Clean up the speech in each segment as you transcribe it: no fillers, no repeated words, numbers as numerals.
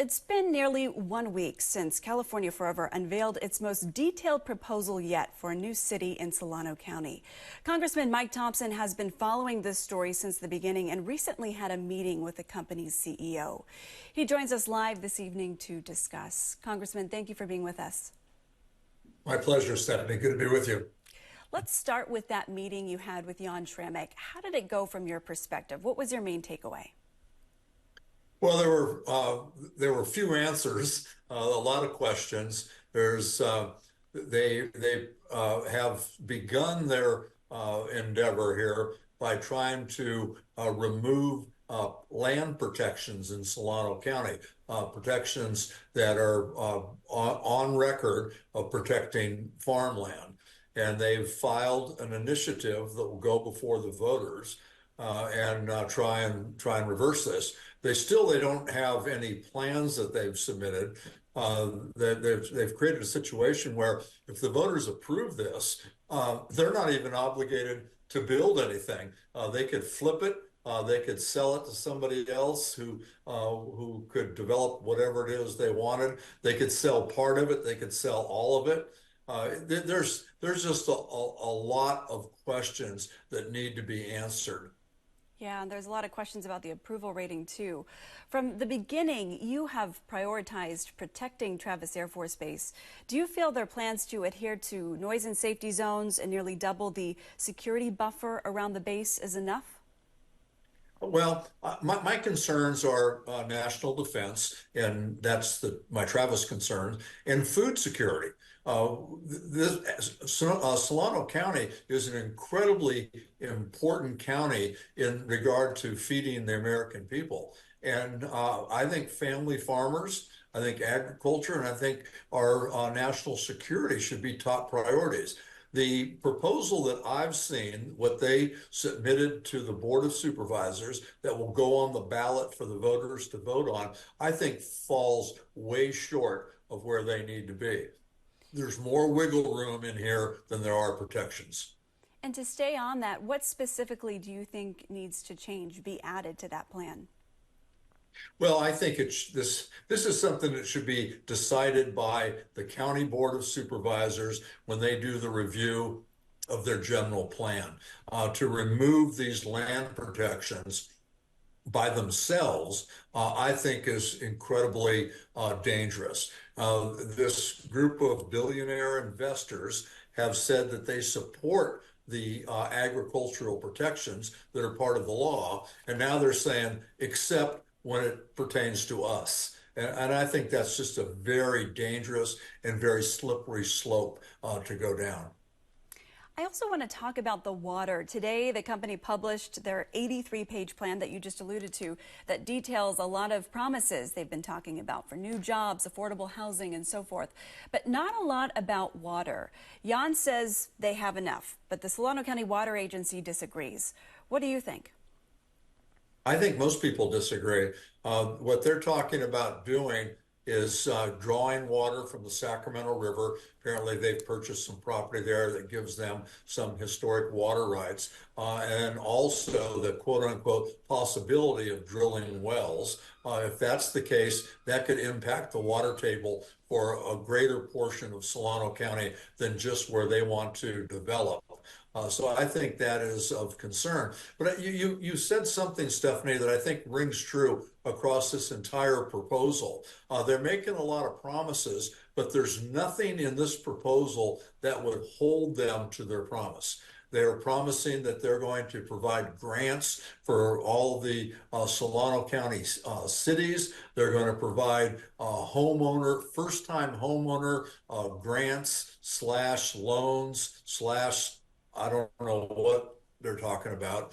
It's been nearly 1 week since California Forever unveiled its most detailed proposal yet for a new city in Solano County. Congressman Mike Thompson has been following this story since the beginning and recently had a meeting with the company's CEO. He joins us live this evening to discuss. Congressman, thank you for being with us. My pleasure, Stephanie. Good to be with you. Let's start with that meeting you had with Jan Schrammek. How did it go from your perspective? What was your main takeaway? Well, there were few answers, a lot of questions. They have begun their endeavor here by trying to remove land protections in Solano County, protections that are on record of protecting farmland. And they've filed an initiative that will go before the voters and try and reverse this. They don't have any plans that they've submitted. They've created a situation where if the voters approve this, they're not even obligated to build anything. They could flip it. They could sell it to somebody else who could develop whatever it is they wanted. They could sell part of it. They could sell all of it. There's just a lot of questions that need to be answered. Yeah, and there's a lot of questions about the approval rating, too. From the beginning, you have prioritized protecting Travis Air Force Base. Do you feel their plans to adhere to noise and safety zones and nearly double the security buffer around the base is enough? Well, my concerns are national defense, and that's my Travis concerns, and food security. Solano County is an incredibly important county in regard to feeding the American people. And I think family farmers, I think agriculture, and I think our national security should be top priorities. The proposal that I've seen, what they submitted to the Board of Supervisors that will go on the ballot for the voters to vote on, I think falls way short of where they need to be. There's more wiggle room in here than there are protections. And to stay on that, what specifically do you think needs to change, be added to that plan? Well, I think this is something that should be decided by the County Board of Supervisors when they do the review of their general plan. To remove these land protections by themselves, I think is incredibly dangerous. This group of billionaire investors have said that they support the agricultural protections that are part of the law, and now they're saying, except when it pertains to us. And I think that's just a very dangerous and very slippery slope to go down. I also want to talk about the water. Today, the company published their 83-page plan that you just alluded to that details a lot of promises they've been talking about for new jobs, affordable housing, and so forth, but not a lot about water. Jan says they have enough, but the Solano County Water Agency disagrees. What do you think? I think most people disagree. What they're talking about doing is drawing water from the Sacramento River. Apparently, they've purchased some property there that gives them some historic water rights, and also the quote-unquote possibility of drilling wells. If that's the case, that could impact the water table for a greater portion of Solano County than just where they want to develop. So I think that is of concern. But you said something, Stephanie, that I think rings true across this entire proposal. They're making a lot of promises, but there's nothing in this proposal that would hold them to their promise. They're promising that they're going to provide grants for all the Solano County cities. They're going to provide first-time homeowner grants / loans / I don't know what they're talking about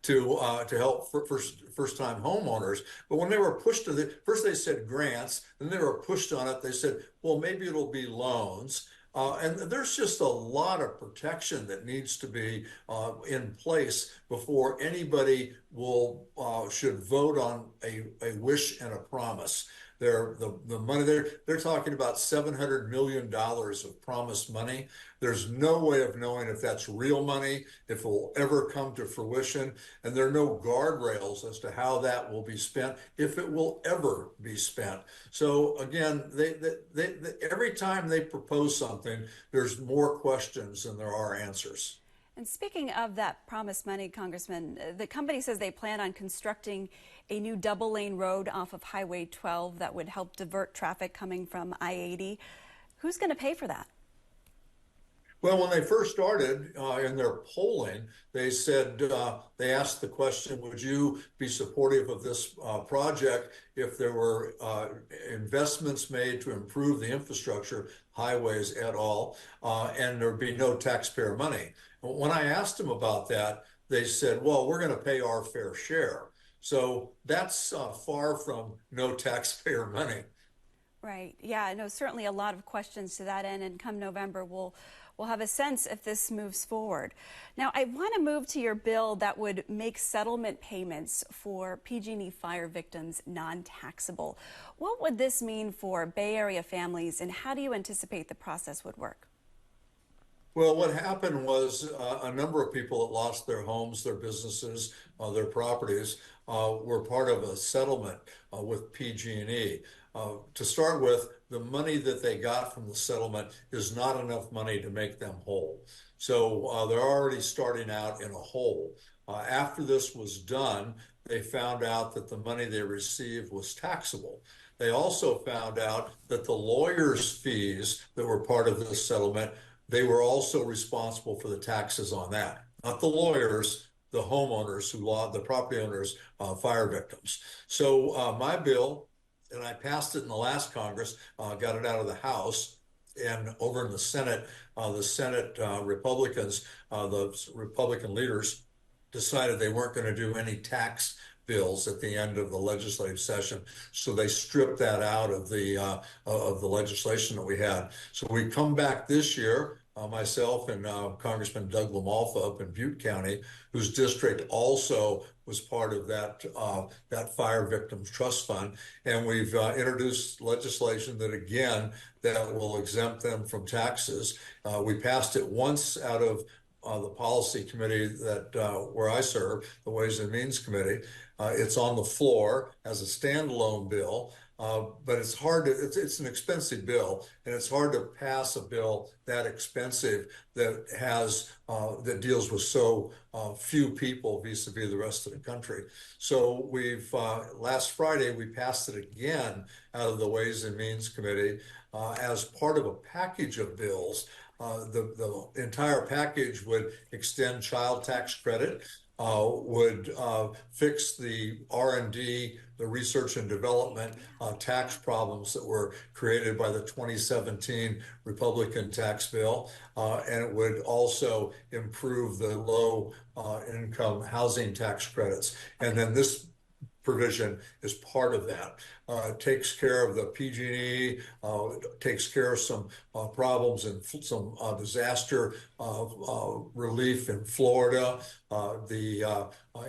to help first-time homeowners. But when they were pushed to first they said grants, then they were pushed on it. They said, well, maybe it'll be loans. And there's just a lot of protection that needs to be in place before anybody should vote on a wish and a promise. The money they're talking about $700 million of promised money. There's no way of knowing if that's real money, if it will ever come to fruition, and there are no guardrails as to how that will be spent, if it will ever be spent. So again, every time they propose something, there's more questions than there are answers. And speaking of that promised money, Congressman, the company says they plan on constructing a new double-lane road off of Highway 12 that would help divert traffic coming from I-80. Who's going to pay for that? Well, when they first started in their polling, they said, they asked the question, would you be supportive of this project if there were investments made to improve the infrastructure, highways at all, and there'd be no taxpayer money? When I asked them about that, they said, well, we're going to pay our fair share. So that's far from no taxpayer money. Right. Yeah, I know certainly a lot of questions to that end, and come November, we'll have a sense if this moves forward. Now, I want to move to your bill that would make settlement payments for PG&E fire victims non-taxable. What would this mean for Bay Area families, and how do you anticipate the process would work? Well, what happened was a number of people that lost their homes, their businesses, their properties were part of a settlement with PG&E. To start with, the money that they got from the settlement is not enough money to make them whole. So they're already starting out in a hole. After this was done, they found out that the money they received was taxable. They also found out that the lawyers' fees that were part of this settlement, they were also responsible for the taxes on that. Not the lawyers, the homeowners who lost, the property owners, fire victims. So my bill, and I passed it in the last Congress, got it out of the House, and over in the Senate Republicans, the Republican leaders decided they weren't going to do any tax bills at the end of the legislative session, so they stripped that out of the legislation that we had. So we come back this year. Myself and Congressman Doug LaMalfa up in Butte County, whose district also was part of that fire victims trust fund, and we've introduced legislation that will exempt them from taxes. We passed it once out of the policy committee where I serve, the Ways and Means Committee. It's on the floor as a standalone bill. But it's it's an expensive bill, and it's hard to pass a bill that expensive that deals with so few people vis-a-vis the rest of the country. So last Friday, we passed it again out of the Ways and Means Committee as part of a package of bills. The entire package would extend child tax credit, would fix the R&D, the research and development tax problems that were created by the 2017 Republican tax bill, and it would also improve the low income housing tax credits. And then this provision is part of that. It takes care of the PG&E, takes care of some problems and some disaster relief in Florida,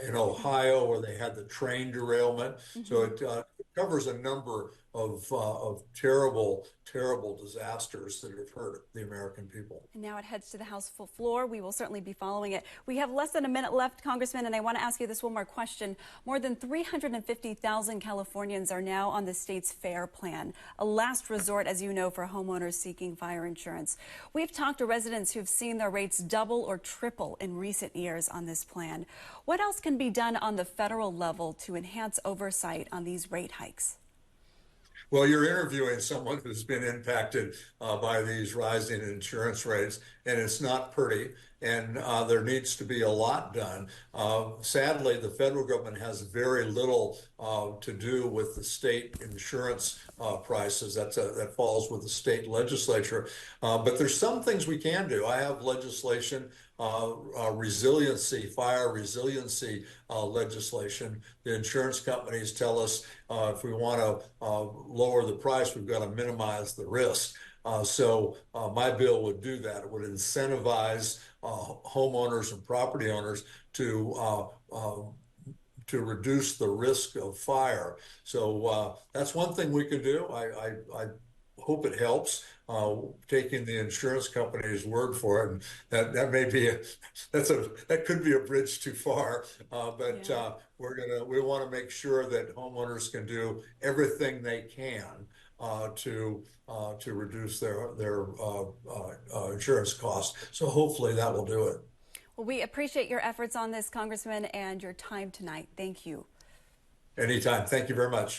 in Ohio where they had the train derailment. Mm-hmm. So it covers a number of terrible, terrible disasters that have hurt the American people. And now it heads to the House full floor. We will certainly be following it. We have less than a minute left, Congressman, and I want to ask you this one more question. More than 350,000 Californians are now on the state's FAIR plan, a last resort, as you know, for homeowners seeking fire insurance. We've talked to residents who've seen their rates double or triple in recent years on this plan. What else can be done on the federal level to enhance oversight on these rate hikes? Well, you're interviewing someone who's been impacted by these rising insurance rates, and it's not pretty, and there needs to be a lot done. Sadly, the federal government has very little to do with the state insurance prices. That falls with the state legislature. But there's some things we can do. I have legislation, fire resiliency legislation. The insurance companies tell us if we want to lower the price, we've got to minimize the risk. So my bill would do that. It would incentivize homeowners and property owners to to reduce the risk of fire. So that's one thing we can do. I hope it helps. Taking the insurance company's word for it, and that may be that could be a bridge too far. But Yeah. we want to make sure that homeowners can do everything they can to reduce their insurance costs. So hopefully that will do it. Well, we appreciate your efforts on this, Congressman, and your time tonight. Thank you. Anytime. Thank you very much.